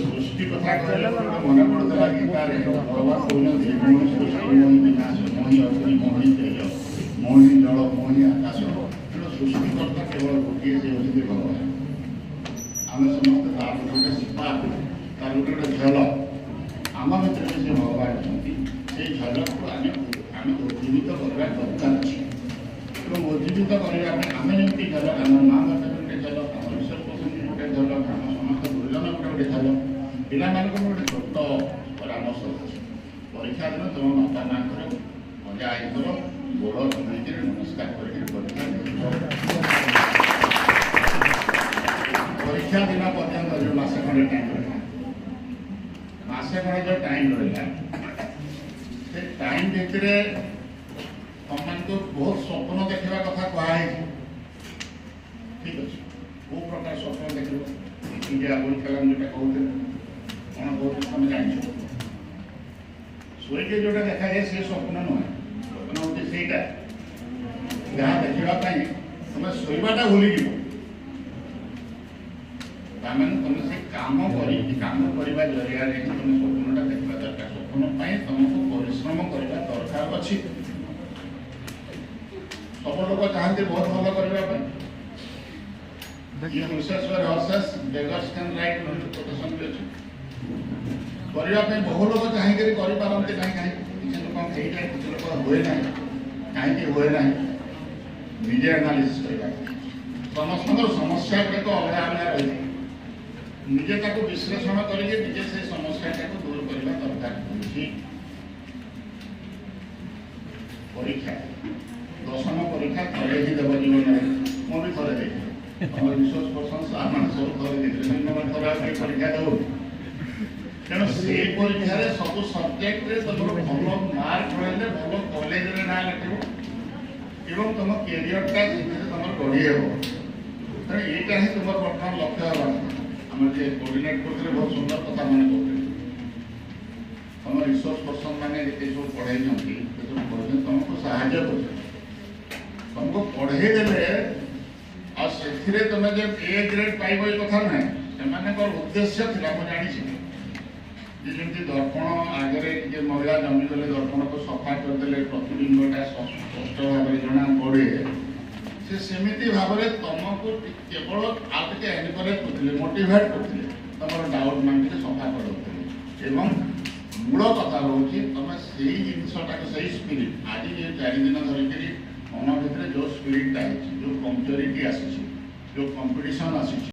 सृष्टि कथा कहले मन पड़ता कि भगवान कहते मोहि सृष्टि मोहि विनाश मोहि अग्नि मोहि तेज मोहि जल मोहि आकाश तेणु सृष्टिकर्ता केवल गोटे से होती भगवान आम समस्त तार गोटे सीपा तार गोटे झल आम भर से भगवान अच्छा से झलक को आम उज्जीवित करवा दरकार अच्छे तेणु उज्जीवित करने आम जमी झलक आम माँ बाप गोटे झलक आम ईश्वर पसंद गोटे झलक आम समस्त गुरुजन गोटे झलक पिला गोटे छोट परामर्श अच्छे परीक्षा दिन तुम बापा माँ मजा आई कर गोड़ कमेटी नमस्कार करके परीक्षा दिन पर्यंत जो मसे खंडे टाइम रहा मसे खंडे जो टाइम रहा से टाइम भितर तुम को बहुत स्वप्न देखा कथा कहुई ठीक अच्छे कौ प्रकार स्वप्न देख इंडिया परीक्षा जोटा कहते कौन बहुत तुम जान शोके जोटा देखा जाए से स्वप्न नुहे स्वप्न हूँ से जहाँ देखापी तुम शोवाटा भूल तुम से काम करने जरिया तुम स्वप्नटा देखा दरकार स्वप्न तुमको परिश्रम करने दरकार अच्छी सब लोग चाहते बहुत भल करने करने बहु लोग चाहिए करपारती ना किसी लोग हुए ना कहीं हुए ना निजे एनालिसिस करवा समस्त समस्या गुड़ाक अलग अलग रही निजे विश्लेषण करके निजे से समस्या दूर करने दरकार परीक्षा दशम परीक्षा थे ही देव जीवन में मुझे थे देखिए रिसोर्स पर्सन सार मान सब थे देखिए परीक्षा दे तेणु से परीक्षा सब सब्जेक्ट तुम भल मार्क रही भल कॉलेज ना लिख तुम कैरियरटा तुम गढ़ी हे तेणु यहाँ ही तुम बर्तमान लक्ष्य होगा आम जे कोर्डिनेट करते बहुत सुंदर कथा मैंने कहते तुम रिसोर्स पर्सन मैंने सब पढ़ाई तुमको साहाଯ୍य कर तुमको पढ़े देले से तुम जो ए ग्रेड पाइब ये कथा ना से उद्देश्य थी मुझे जानी जमी दर्पण आगे जे महिला जमी गले दर्पण को सफा करदे प्रतिबिंबटा स्पष्ट भाव जना पड़े से सेमिति भाव में तुमको केवल आगे एनकरेज करते मोटिवेट करते तुम डाउट मांगे सफा कर मूल कथा हूँ तुम से जिनटा से स्पिरिट आज जो 4 दिन धरिक मन भर जो स्पिरिटा जो पंक्चुअलिटी आसी जो कंपिटिशन आसी